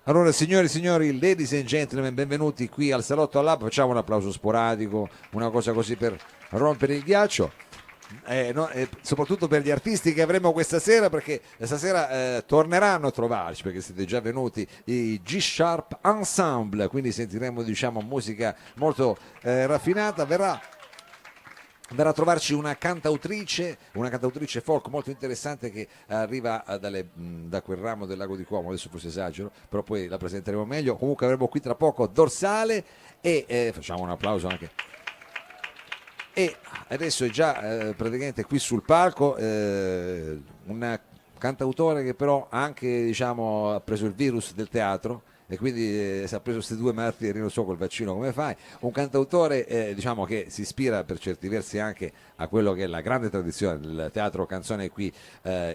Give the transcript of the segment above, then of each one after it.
Allora, signori e signori, ladies and gentlemen, benvenuti qui al Salotto al Lab. Facciamo un applauso sporadico, una cosa così per rompere il ghiaccio. Soprattutto per gli artisti che avremo questa sera, perché stasera torneranno a trovarci, perché siete già venuti, i G-Sharp Ensemble, quindi sentiremo, diciamo, musica molto raffinata. Verrà a trovarci una cantautrice folk molto interessante che arriva da quel ramo del lago di Como. Adesso forse esagero, però poi la presenteremo meglio. Comunque avremo qui tra poco Dorsale e facciamo un applauso anche. E adesso è già praticamente qui sul palco un cantautore che però anche, diciamo, ha preso il virus del teatro e quindi si è preso queste due malattie, non so col vaccino come fai. Un cantautore, diciamo, che si ispira per certi versi anche a quello che è la grande tradizione del teatro canzone qui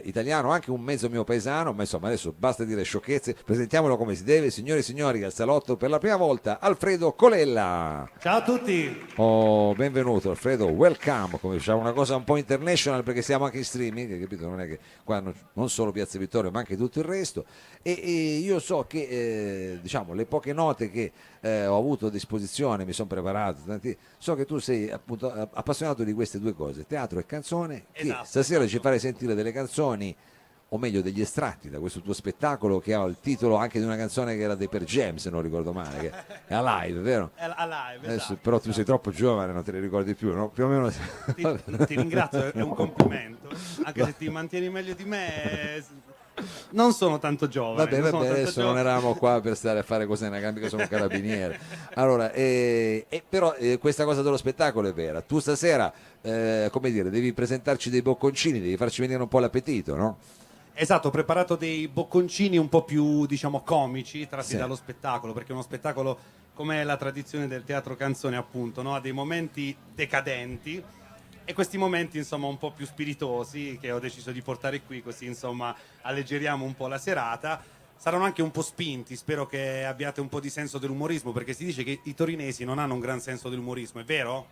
italiano, anche un mezzo mio paesano, ma insomma adesso basta dire sciocchezze, presentiamolo come si deve. Signore e signori, al salotto per la prima volta Alfredo Colella. Ciao a tutti. Oh, benvenuto Alfredo, welcome, come diciamo, una cosa un po' international perché siamo anche in streaming, capito? Non è che qua non solo Piazza Vittorio ma anche tutto il resto e io so che diciamo le poche note che ho avuto a disposizione, mi sono preparato, so che tu sei appunto appassionato di queste due cose, teatro e canzone, Esatto, che stasera esatto. ci farai sentire delle canzoni, o meglio degli estratti da questo tuo spettacolo che ha il titolo anche di una canzone che era dei Per Jam, se non ricordo male, che è Alive, vero? È Alive, Adesso, esatto, però tu esatto. sei troppo giovane, non te ne ricordi più, no? Più o meno. Ti ringrazio, è un complimento. Anche se ti mantieni meglio di me, non sono tanto giovane. Vabbè, non sono tanto adesso non giovane. eravamo qua per stare a fare cose nella mica sono un carabiniere. Allora, però questa cosa dello spettacolo è vera. Tu stasera, come dire, devi presentarci dei bocconcini, devi farci venire un po' l'appetito, no? Esatto, ho preparato dei bocconcini un po' più, diciamo, comici, tratti Sì. dallo spettacolo, perché uno spettacolo, come è la tradizione del teatro canzone, appunto, no? Ha dei momenti decadenti e questi momenti, insomma, un po' più spiritosi che ho deciso di portare qui, così, insomma, alleggeriamo un po' la serata. Saranno anche un po' spinti, spero che abbiate un po' di senso dell'umorismo, perché si dice che i torinesi non hanno un gran senso dell'umorismo, è vero?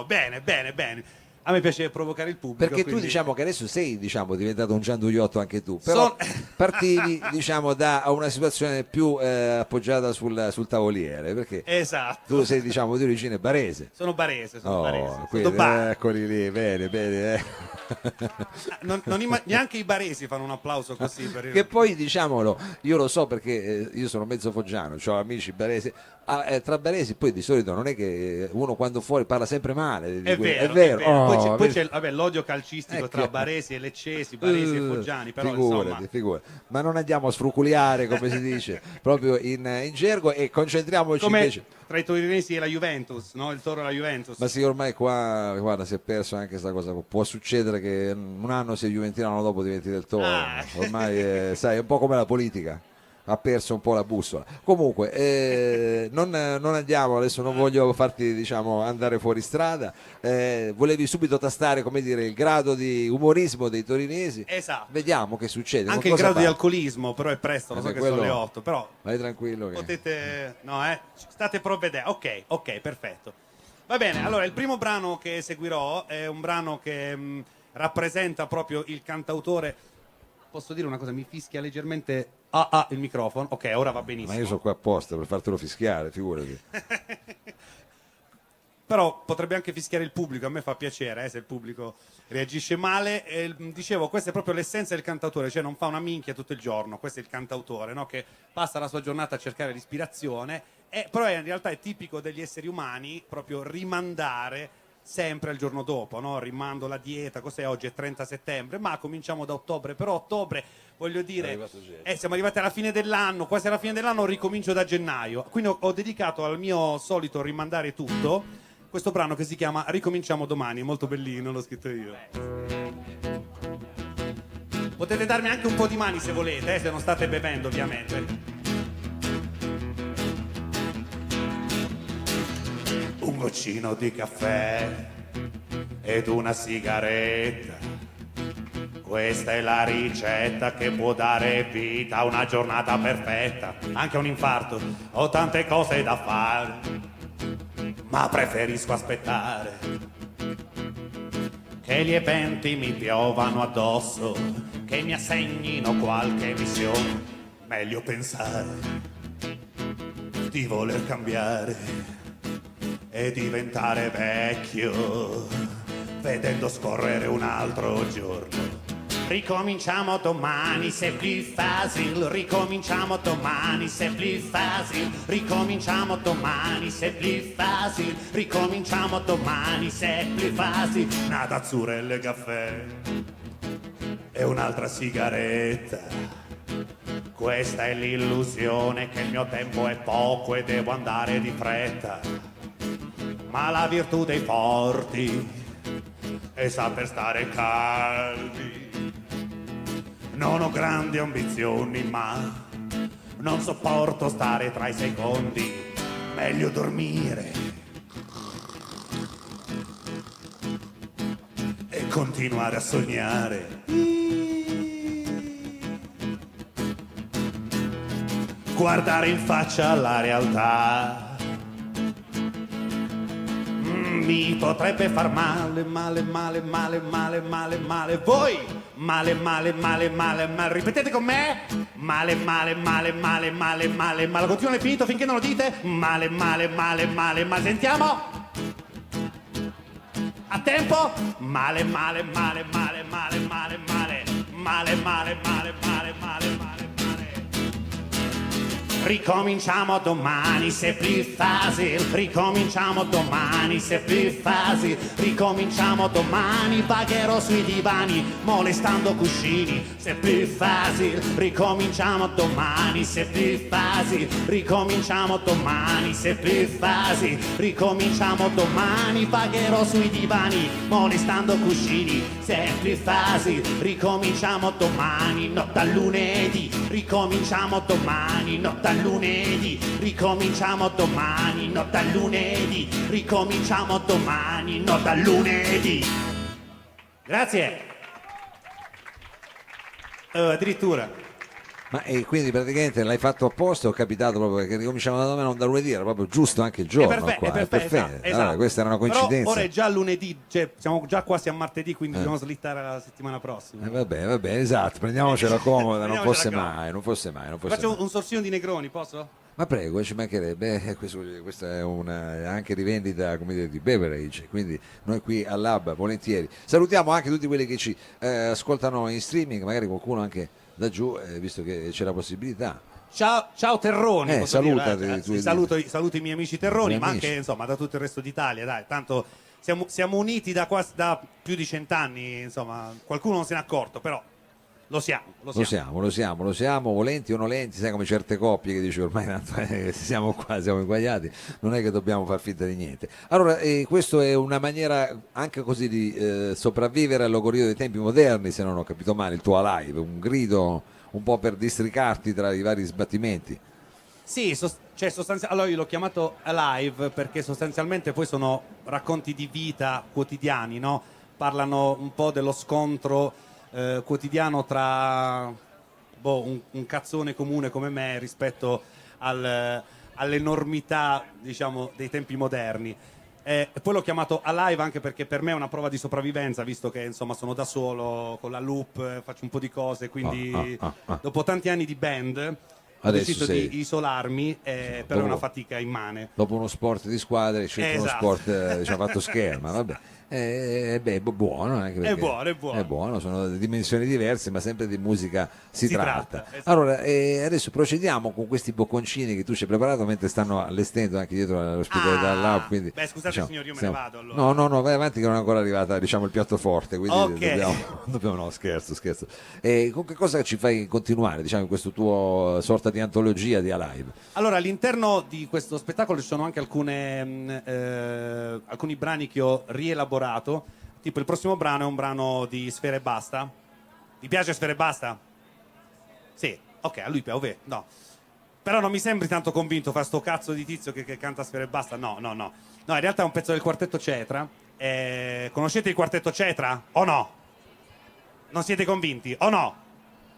Bene, bene, bene. A me piace provocare il pubblico. Perché tu quindi... diciamo che adesso sei, diciamo, diventato un gianduiotto anche tu, però partivi, diciamo, da una situazione più appoggiata sul tavoliere, perché Esatto. tu sei, diciamo, di origine barese. Sono barese, sono barese. Quindi, Sono bar. eccoli lì, bene, bene. Neanche i baresi fanno un applauso così per Che poi, diciamolo, io lo so perché io sono mezzo foggiano, ho amici baresi. Tra baresi poi di solito non è che uno quando fuori parla sempre male È vero, è vero. è vero. Poi Oh, poi c'è vabbè, l'odio calcistico tra chiaro. baresi e leccesi, baresi e foggiani, però insomma... Figurati. Ma non andiamo a sfruculiare, come si dice, proprio in gergo, e concentriamoci Come invece. tra i torinesi e la Juventus, no? Il Toro e la Juventus. Ma sì, ormai qua, guarda, si è perso anche questa cosa. Può succedere che un anno sei Juventino, l'anno dopo diventi del Toro. Ormai, sai, è un po' come la politica. Ha perso un po' la bussola. Comunque, non andiamo, adesso non voglio farti, diciamo, andare fuori strada. Volevi subito tastare, come dire, il grado di umorismo dei torinesi. Esatto. Vediamo che succede. Anche il grado di alcolismo, però è presto, lo so che sono le 8, però vai tranquillo che... potete... No, state provvedendo. Ok, perfetto. Va bene, allora il primo brano che seguirò è un brano che rappresenta proprio il cantautore. Posso dire una cosa, mi fischia leggermente il microfono. Ok, ora va benissimo. Ma io sono qua apposta per fartelo fischiare, figurati. Però potrebbe anche fischiare il pubblico, a me fa piacere se il pubblico reagisce male. Dicevo, questa è proprio l'essenza del cantautore, cioè non fa una minchia tutto il giorno, questo è il cantautore, no? Che passa la sua giornata a cercare l'ispirazione, però in realtà è tipico degli esseri umani proprio rimandare sempre al giorno dopo, no? Rimando la dieta, cos'è oggi? È 30 settembre, ma cominciamo da ottobre, però ottobre, voglio dire, siamo arrivati alla fine dell'anno, quasi alla fine dell'anno, ricomincio da gennaio, quindi ho dedicato al mio solito rimandare tutto questo brano che si chiama Ricominciamo domani, è molto bellino, l'ho scritto io. Potete darmi anche un po' di mani se volete, se non state bevendo ovviamente. Un goccino di caffè ed una sigaretta, Questa è la ricetta che può dare vita a una giornata perfetta, anche a un infarto. Ho tante cose da fare, ma preferisco aspettare che gli eventi mi piovano addosso, che mi assegnino qualche missione. Meglio pensare di voler cambiare e diventare vecchio, vedendo scorrere un altro giorno. Ricominciamo domani, c'est plus facile. Ricominciamo domani, c'est plus facile. Ricominciamo domani, c'est plus facile. Ricominciamo domani, c'est plus facile. Nada azzurelle caffè e un'altra sigaretta. Questa è l'illusione che il mio tempo è poco e devo andare di fretta. Ma la virtù dei forti è saper stare calmi. Non ho grandi ambizioni, ma non sopporto stare tra i secondi. Meglio dormire e continuare a sognare. Guardare in faccia la realtà mi potrebbe far male, male, male, male, male, male, male. Voi male, male, male, male, male. Ripetete con me. Male, male, male, male, male, male, male. Continua l'infinito finché non lo dite. Male, male, male, male, male. Sentiamo. A tempo. Male, male, male, male, male, male, male. Male, male, male, male, male, male. Ricominciamo domani, c'est plus facile. Ricominciamo domani, c'est plus facile. Ricominciamo domani, vagherò sui divani, molestando cuscini, c'est plus facile. Ricominciamo domani, c'est plus facile. Ricominciamo domani, c'est plus facile. Ricominciamo domani, vagherò sui divani, molestando cuscini, c'est plus facile. Ricominciamo domani, no dal lunedì. Ricominciamo domani, no dal lunedì, ricominciamo domani, no dal lunedì, ricominciamo domani, no dal lunedì. Grazie. Addirittura. Ma e quindi praticamente l'hai fatto apposta o è capitato proprio perché ricominciamo da domani, non da lunedì, era proprio giusto anche il giorno qua, È perfetto. perfetto. Esatto. Allora, questa era una coincidenza. Però ora è già lunedì, cioè siamo già quasi a martedì, quindi dobbiamo slittare la settimana prossima. Va bene, esatto, prendiamocela comoda, non fosse Prendiamocela mai, non fosse mai, non fosse Faccio mai. un sorsino di Negroni, posso? Ma prego, ci mancherebbe, questa è una anche rivendita, come dire, di beverage, quindi noi qui al Lab volentieri. Salutiamo anche tutti quelli che ci ascoltano in streaming, magari qualcuno anche da giù, visto che c'è la possibilità. Ciao Terroni, posso salutati, dire, tu- saluto i miei amici Terroni, I ma amici. anche insomma da tutto il resto d'Italia, dai, tanto siamo uniti da più di 100 anni, insomma, qualcuno non se n'è accorto, però lo siamo, volenti o nolenti, sai, come certe coppie che dici ormai tanto, siamo qua, siamo inguagliati, non è che dobbiamo far finta di niente. Allora, questo è una maniera anche così di sopravvivere al logorio dei tempi moderni, se non ho capito male, il tuo live, un grido un po' per districarti tra i vari sbattimenti. Sì, allora io l'ho chiamato Alive perché sostanzialmente poi sono racconti di vita quotidiani, no? Parlano un po' dello scontro quotidiano tra un cazzone comune come me rispetto all'enormità, diciamo, dei tempi moderni. E poi l'ho chiamato Alive anche perché per me è una prova di sopravvivenza, visto che insomma sono da solo con la loop, faccio un po' di cose, quindi dopo tanti anni di band ho Adesso deciso sei- di isolarmi, però è una fatica immane. Dopo uno sport di squadra hai scelto uno Esatto. sport diciamo, fatto scherma, vabbè. Buono, anche perché È buono. Sono dimensioni diverse, ma sempre di musica si tratta. esatto. Allora, adesso procediamo con questi bocconcini che tu ci hai preparato mentre stanno allestendo anche dietro l'ospitalità là, quindi, Beh, scusate signor, io me ne vado allora. No, vai avanti che non è ancora arrivata, diciamo, il piatto forte, quindi Ok. dobbiamo no, scherzo. Con che cosa ci fai continuare, diciamo, in questo tuo sorta di antologia di Alive? Allora, all'interno di questo spettacolo ci sono anche alcuni brani che ho rielaborato. Tipo il prossimo brano è un brano di Sfera Ebbasta. Ti piace Sfera Ebbasta? Sì, ok, a lui piace, no. Però non mi sembri tanto convinto fa sto cazzo di tizio che canta Sfera Ebbasta. No, in realtà è un pezzo del Quartetto Cetra. Conoscete il Quartetto Cetra o no? Non siete convinti, o no?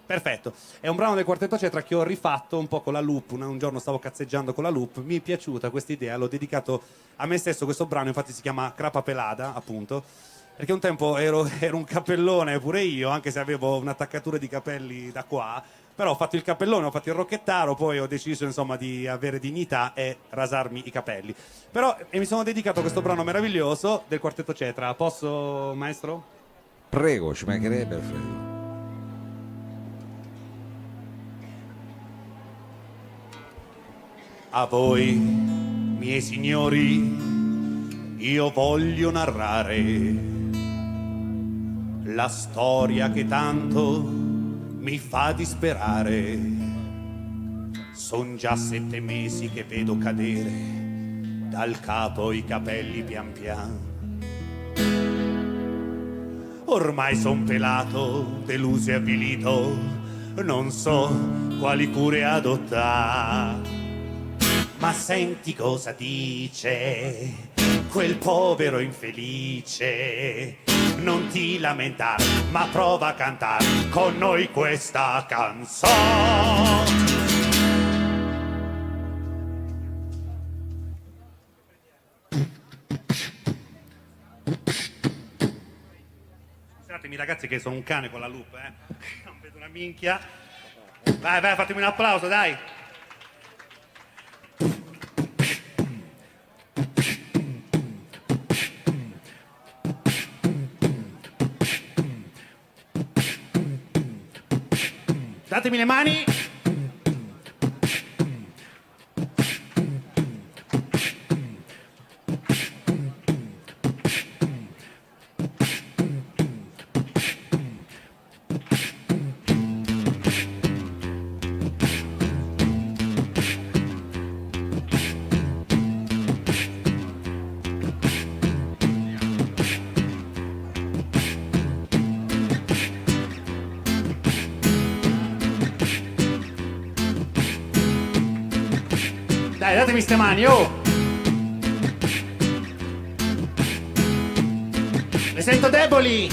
Perfetto. È un brano del Quartetto Cetra che ho rifatto un po' con la loop. Un giorno stavo cazzeggiando con la loop, mi è piaciuta questa idea, l'ho dedicato a me stesso questo brano, infatti si chiama Crapa Pelada, appunto. Perché un tempo ero un cappellone pure io, anche se avevo un'attaccatura di capelli da qua. Però ho fatto il cappellone, ho fatto il rocchettaro, poi ho deciso insomma di avere dignità e rasarmi i capelli. Però mi sono dedicato a questo brano meraviglioso del Quartetto Cetra. Posso, maestro? Prego, ci mancherebbe, Alfredo. A voi, miei signori, io voglio narrare la storia che tanto mi fa disperare. Son già 7 mesi che vedo cadere dal capo i capelli pian pian. Ormai son pelato, deluso e avvilito, non so quali cure adottare. Ma senti cosa dice quel povero infelice. Non ti lamentare, ma prova a cantare con noi questa canzone. Scusatemi ragazzi che sono un cane con la loop, non vedo una minchia. Vai, fatemi un applauso, dai. Datemi le mani. Dai, datemi ste mani, oh! Le sento deboli!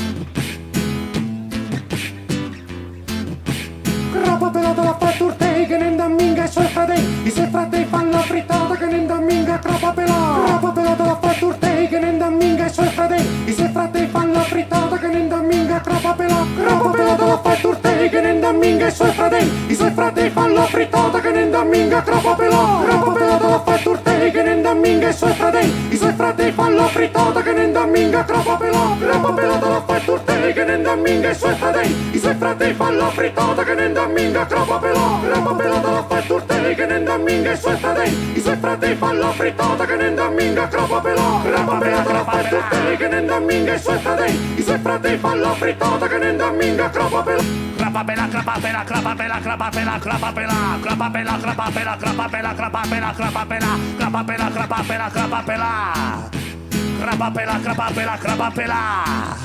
Crapa pelata la fatturtei che ne minga i suoi fratelli. I suoi fratelli fanno la frittata che ne minga crapa pelata. Crapa pelata la fatturtei che ne minga i suoi fratelli. I suoi fratelli fanno la frittata che ne minga crapa pelata. Crapa pelata la fatturtei che ne minga i suoi fratelli. I suoi fratelli fanno la frittata che ne minga crapa pelata. Crapa pelata la fatturtei che ne minga i suoi fratelli. I suoi fratelli fanno la frittata che ne minga crapa pelata. Crapa pelata la fatturtei che ne minga i suoi fratelli. I suoi fratelli fanno la frittata che ne minga crapa pelata. Crapa pelata la fatturtei che ne minga i suoi fratelli. I suoi fratelli fanno la frittata che ne minga crapa pelata. Crapa pelata la fatturtei che ne minga i suoi fratelli. I suoi fratelli fanno la frittata che ne minga crapa pelata. Crapapela, crapapela, crapapela, crapapela, crapapela, crapapela, crapapela, crapapela, crapapela, crapapela, crapapela, crapapela, crapapela, crapapela, crapapela, crapapela.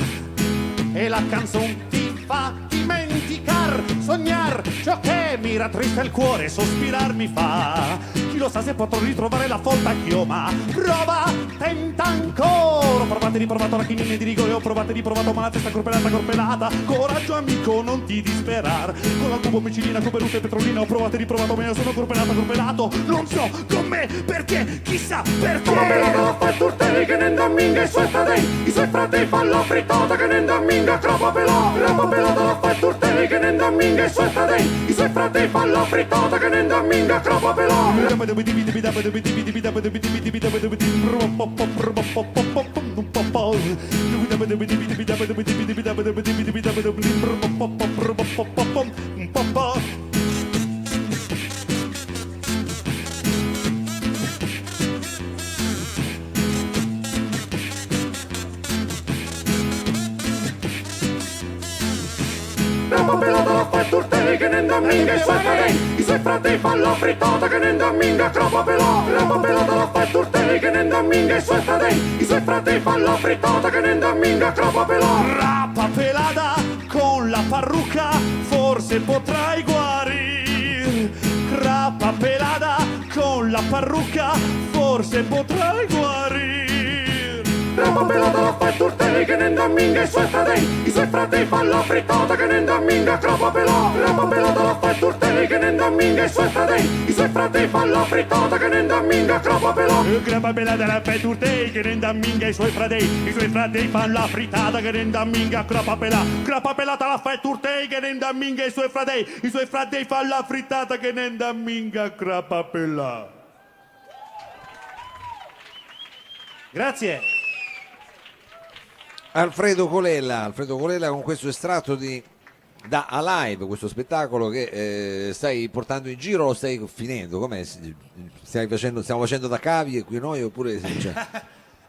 E la canzone ti fa dimenticar, sognar ciò che mi rattrista il cuore, sospirar mi fa. Chi lo sa se potrò ritrovare la folta anch'io, ma prova, tenta ancora. Ho provato e riprovato la chinina di rigore, ho provato e riprovato ma la testa corpelata. Coraggio amico, non ti disperar. Con la cubo micilina, cuberuta e petrolina, ho provato e riprovato, me ne sono corpelato. Non so con me perché, chissà perché. Crapa pelata la fatturtei che ne minga i suoi fratelli. I suoi fratelli fanno la frittata che ne minga crapa pelata. Crapa pelata la fatturtei che ne minga i suoi fratelli. I suoi fratelli fanno la frittata che ne minga crapa pelata. Crapa pelata la fatturtei che ne minga i suoi fratelli. I suoi fratelli fanno la frittata che ne minga crapa pelata. Crapa pelata la fatturtei che ne minga i suoi fratelli. I suoi fratelli fanno la frittata che ne minga crapa pelata. Crapa pelata con la parrucca forse potrai guarire. Crapa pelata con la parrucca forse potrai guarire. Crapa grappa pelata la fai turtei che ne minga i suoi fratelli fanno la frittata che ne minga grappa pelata la fai turtei che ne minga i suoi fratelli fanno la frittata che ne minga grappa pelata la fai turtei che ne minga i suoi fratelli fanno la frittata che ne minga grappa pelata la fai turtei che ne minga i suoi fratelli fanno la frittata che ne minga grappa pelata. Grazie. Alfredo Colella con questo estratto da Alive, questo spettacolo che stai portando in giro o lo stai finendo? Com'è? Stiamo facendo da cavi qui noi oppure cioè,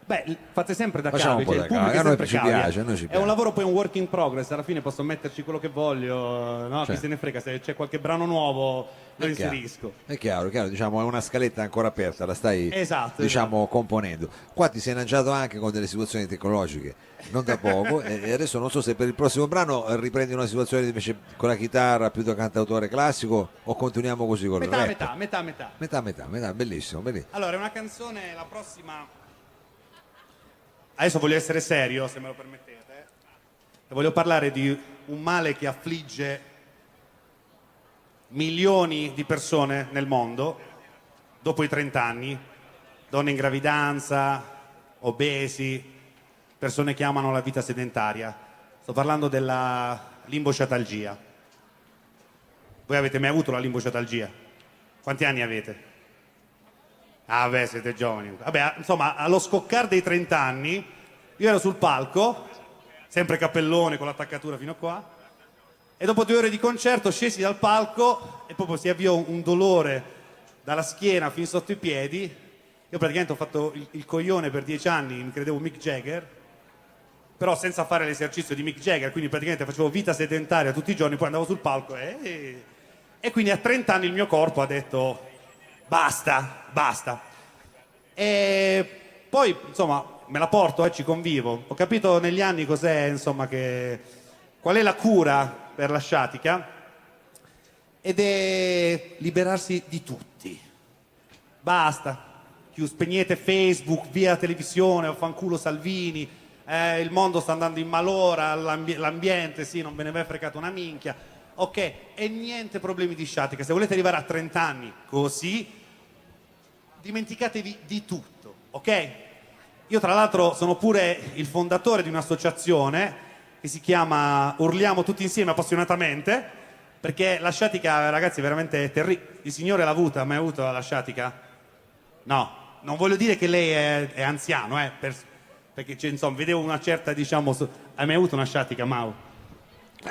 Beh, fate sempre da facciamo cavi, un po' cioè, da il pubblico cavi, è a noi sempre ci cavi, piace, a noi ci È piace. un lavoro poi un work in progress, alla fine posso metterci quello che voglio, no? Chi se ne frega, se c'è qualche brano nuovo lo È chiaro. inserisco. È chiaro, diciamo è una scaletta ancora aperta, la stai Esatto. componendo. Qua ti sei lanciato anche con delle situazioni tecnologiche, non da poco, e adesso non so se per il prossimo brano riprendi una situazione invece con la chitarra più da cantautore classico o continuiamo così con il rap? Metà. Bellissimo. Allora, è una canzone, la prossima. Adesso voglio essere serio, se me lo permettete. E voglio parlare di un male che affligge milioni di persone nel mondo dopo i 30 anni, donne in gravidanza, obesi, persone che amano la vita sedentaria. Sto parlando della limbosciatalgia. Voi avete mai avuto la limbosciatalgia? Quanti anni avete? Ah beh, siete giovani. Vabbè, insomma, allo scoccare dei 30 anni, io ero sul palco, sempre cappellone con l'attaccatura fino a qua, e dopo 2 ore di concerto scesi dal palco e proprio si avviò un dolore dalla schiena fin sotto i piedi. Io praticamente ho fatto il coglione per 10 anni, mi credevo Mick Jagger, però senza fare l'esercizio di Mick Jagger, quindi praticamente facevo vita sedentaria tutti i giorni, poi andavo sul palco e quindi a 30 anni il mio corpo ha detto basta. E poi, insomma, me la porto e ci convivo. Ho capito negli anni cos'è, insomma, qual è la cura per la sciatica, ed è liberarsi di tutti. Basta. Spegnete Facebook, via televisione, vaffanculo Salvini, il mondo sta andando in malora, l'ambiente, sì, non ve ne è fregato una minchia. Ok, e niente problemi di sciatica. Se volete arrivare a 30 anni così, dimenticatevi di tutto, ok? Io tra l'altro sono pure il fondatore di un'associazione che si chiama Urliamo tutti insieme appassionatamente, perché la sciatica, ragazzi, è veramente terribile. Il signore l'ha avuta, ha mai avuto la sciatica? No, non voglio dire che lei è anziano, perché insomma, vedevo una certa, diciamo, hai mai avuto una sciatica, Mau?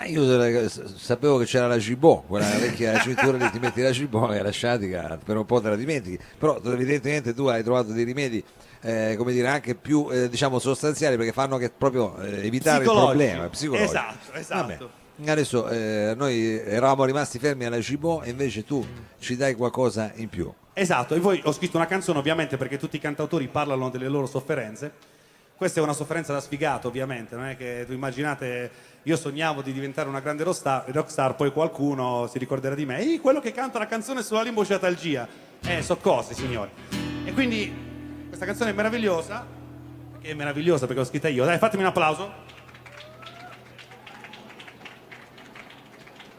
Io sapevo che c'era la Gibò, quella vecchia cintura lì, ti metti la Gibò e la sciatica per un po' te la dimentichi, però evidentemente tu hai trovato dei rimedi come dire anche più diciamo sostanziali, perché fanno che proprio evitare il problema psicologico. Esatto. Vabbè. Adesso noi eravamo rimasti fermi alla Gibò e invece tu ci dai qualcosa in più. Esatto, e poi ho scritto una canzone ovviamente perché tutti i cantautori parlano delle loro sofferenze. Questa è una sofferenza da sfigato, ovviamente, non è che tu immaginate, io sognavo di diventare una grande rockstar, poi qualcuno si ricorderà di me, quello che canta la canzone sulla limbosciatalgia. So cose, signori. E quindi questa canzone è meravigliosa, perché l'ho scritta io. Dai, fatemi un applauso.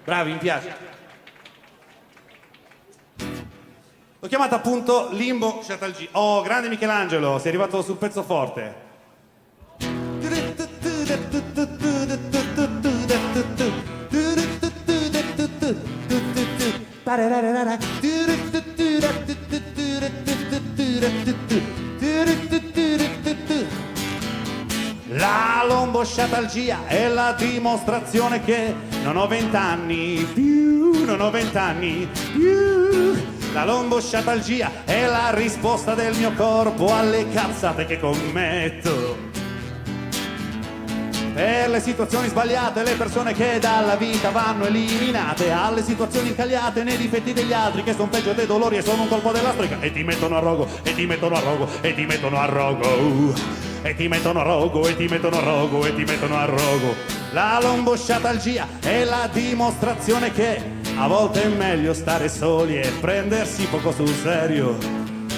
Bravi, mi piace. L'ho chiamata appunto limbosciatalgia. Oh, grande Michelangelo, sei arrivato sul pezzo forte. La lombosciatalgia è la dimostrazione che non ho 20 anni più, non ho 20 anni più. La lombosciatalgia è la risposta del mio corpo alle cazzate che commetto. Per le situazioni sbagliate, le persone che dalla vita vanno eliminate, alle situazioni incagliate nei difetti degli altri che sono peggio dei dolori e sono un colpo della storica e ti mettono a rogo, e ti mettono a rogo, e ti mettono a rogo, e ti mettono a rogo, e ti mettono a rogo, e ti mettono a rogo. La lombosciatalgia è la dimostrazione che a volte è meglio stare soli e prendersi poco sul serio.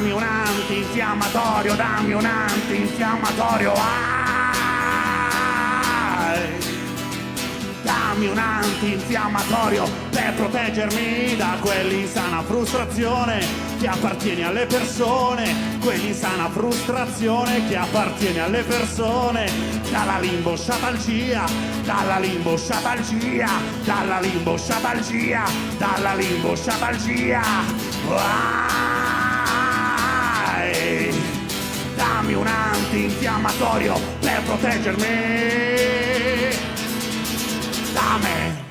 dammi un antinfiammatorio, dammi un antinfiammatorio, dammi un antinfiammatorio per proteggermi da quell'insana frustrazione che appartiene alle persone, quell'insana frustrazione che appartiene alle persone, dalla limbosciatalgia, dalla limbosciatalgia, dalla limbosciatalgia, dalla limbosciatalgia. Dammi un antinfiammatorio per proteggermi da me.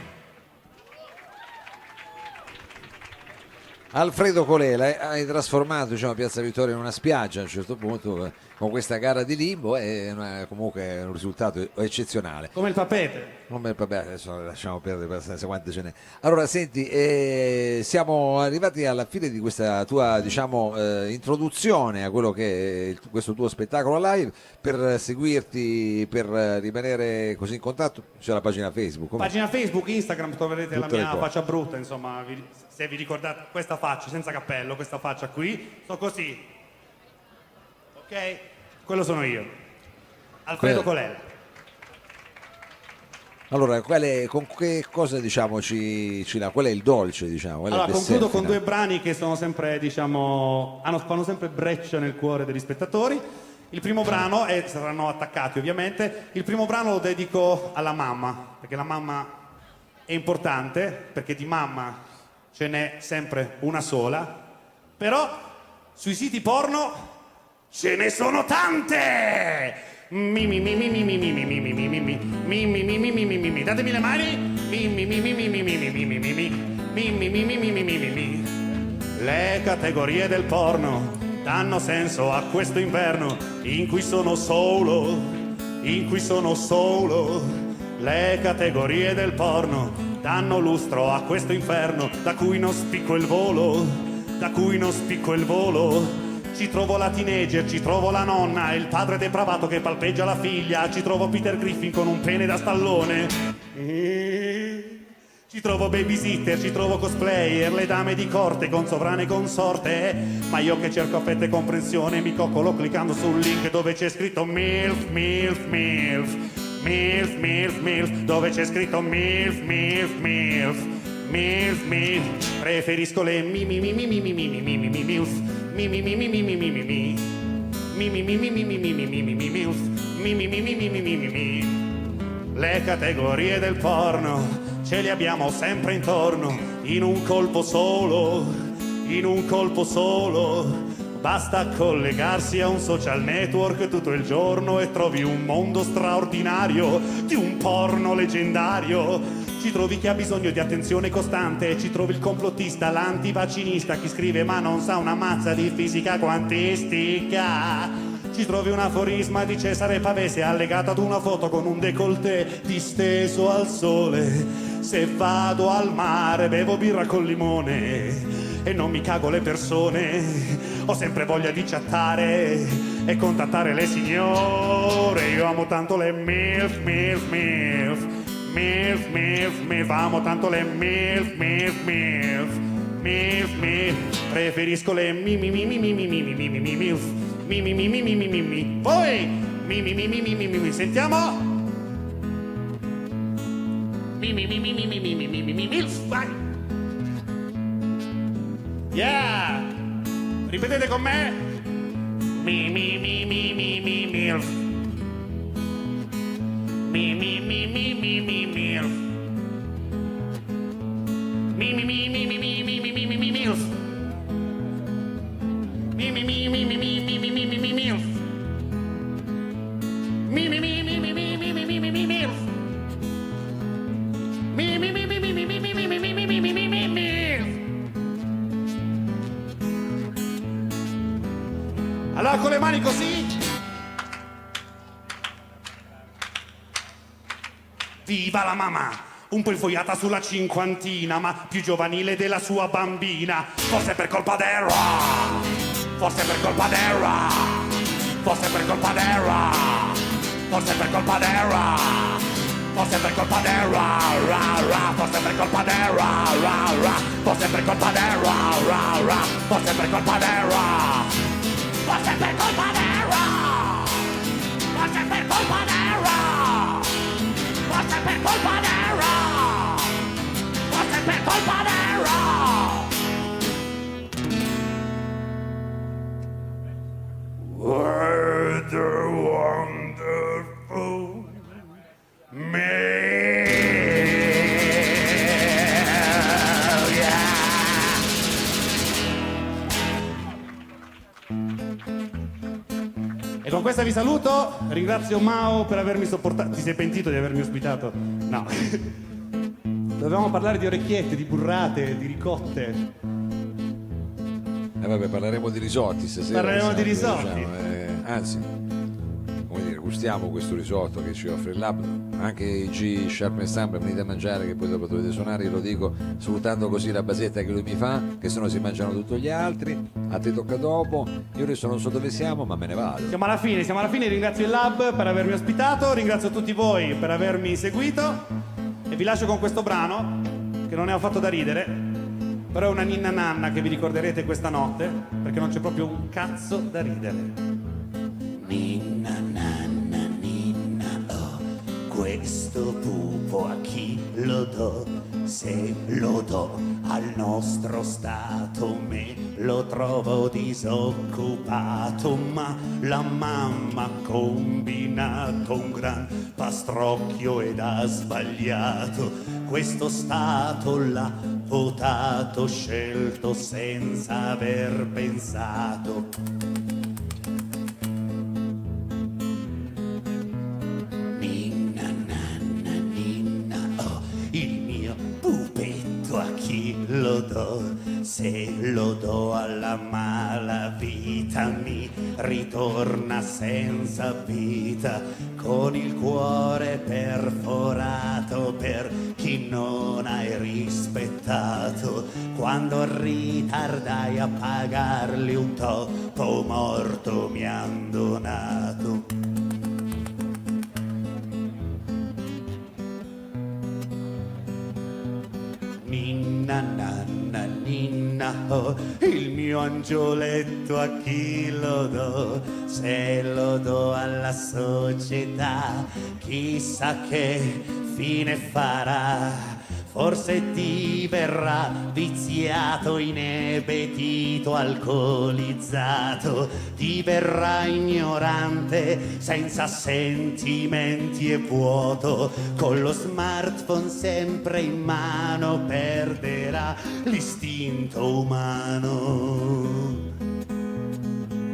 Alfredo Colela, hai trasformato, diciamo, Piazza Vittoria in una spiaggia a un certo punto con questa gara di limbo, e comunque un risultato eccezionale. Come il papete. Vabbè, adesso lasciamo perdere, per quante ce n'è. Allora, senti, siamo arrivati alla fine di questa tua, diciamo, introduzione a quello che è questo tuo spettacolo live. Per seguirti, per rimanere così in contatto, c'è la pagina Facebook. Come? Pagina Facebook, Instagram, troverete la Tutte le mia cose. faccia brutta, insomma, se vi ricordate questa faccia senza cappello, questa faccia qui, sto così. Ok? Quello sono io. Alfredo Colela. Allora, con che cosa, diciamo, qual è il dolce, diciamo? Qual è il Allora, dessert concludo con finale? due brani che sono sempre, diciamo, fanno sempre breccia nel cuore degli spettatori. Il primo brano, e saranno attaccati ovviamente, il primo brano lo dedico alla mamma, perché la mamma è importante, perché di mamma ce n'è sempre una sola, però sui siti porno ce ne sono tante! Datemi le mani. Le categorie del porno danno senso a questo inverno in cui sono solo, le categorie del porno danno lustro a questo inferno da cui non spicco il volo, Ci trovo la teenager, ci trovo la nonna, il padre depravato che palpeggia la figlia, ci trovo Peter Griffin con un pene da stallone. Ci trovo babysitter, ci trovo cosplayer, le dame di corte con sovrane consorte. Ma io che cerco affetto e comprensione mi coccolo cliccando sul link dove c'è scritto MILF, MILF, MILF, MILF, MILF, MILF, dove c'è scritto MILF, MILF, MILF, MILF, MILF. Preferisco le MILF, le categorie del porno ce le abbiamo sempre intorno, in un colpo solo. Basta collegarsi a un social network tutto il giorno e trovi un mondo straordinario di un porno leggendario. Ci trovi chi ha bisogno di attenzione costante, ci trovi il complottista, l'antivaccinista, chi scrive ma non sa una mazza di fisica quantistica. Ci trovi un aforisma di Cesare Pavese allegato ad una foto con un décolleté disteso al sole. Se vado al mare bevo birra col limone e non mi cago le persone. Ho sempre voglia di chattare e contattare le signore. Io amo tanto le MILF, MILF, MILF, MILF, MILF, MILF. Amo tanto le MILF, MILF, MILF, MILF, MILF. Preferisco le MILF. Poi sentiamo. MILF, vai. Yeah. Ripetete con me. MILF. MILF. Allora con le mani così. Viva la mamma! Un po' infoiata sulla cinquantina, ma più giovanile della sua bambina. Forse per colpa d'Era, forse per colpa d'Era, forse per colpa d'Era, forse per colpa d'Era, forse per colpa del ra ra ra, forse per colpa del ra ra ra, forse per colpa del ra ra ra, forse per colpa del ra, forse per colpa del ra, forse per colpa del ra, forse per colpa del ra, forse per colpa del ra. What a wonderful E con questa vi saluto, ringrazio Mao per avermi sopportato. Ti sei pentito di avermi ospitato? No. Dovevamo parlare di orecchiette, di burrate, di ricotte. Vabbè, parleremo di risotti stasera. Parleremo di risotti. Anzi, come dire, gustiamo questo risotto che ci offre il lab. Anche i G Sharp Stamp, venite a mangiare, che poi dopo dovete suonare. Io lo dico sfruttando così la basetta che lui mi fa, che se no si mangiano tutti gli altri. A te tocca dopo. Io adesso non so dove siamo, ma me ne vado. Siamo alla fine. Ringrazio il Lab per avermi ospitato, ringrazio tutti voi per avermi seguito e vi lascio con questo brano che non è affatto da ridere, però è una ninna nanna che vi ricorderete questa notte perché non c'è proprio un cazzo da ridere. Ninna nanna ninna oh, questo pupo a chi lo do? Se lo do al nostro stato me lo trovo disoccupato, ma la mamma ha combinato un gran pastrocchio ed ha sbagliato. Questo stato l'ha votato, scelto senza aver pensato. Ninna nanna ninna oh, il mio pupetto a chi lo do? Se lo do alla malavita mi ritorna senza vita, con il cuore perforato per chi non hai rispettato. Quando ritardai a pagarli un topo morto mi han donato. Ninna nanna ninna oh, il mio angioletto a chi lo do? Se lo do alla società chissà che fine farà. Forse ti verrà viziato, inebetito, alcolizzato, ti verrà ignorante, senza sentimenti e vuoto, con lo smartphone sempre in mano perderà l'istinto umano.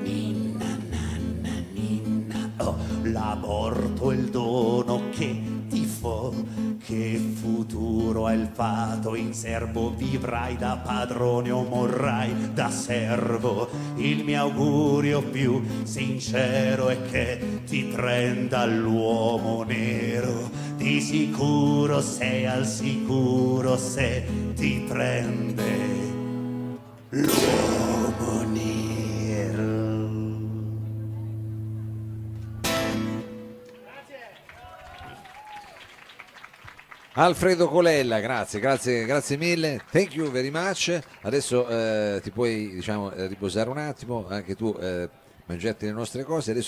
Ninna nanna ninna oh, l'aborto è il dono che ti fo. Che futuro è il fato, in serbo vivrai da padrone o morrai da servo. Il mio augurio più sincero è che ti prenda l'uomo nero. Di sicuro sei al sicuro se ti prende l'uomo nero. Alfredo Colella, grazie mille, thank you very much. Adesso ti puoi riposare un attimo, anche tu mangiarti le nostre cose. Adesso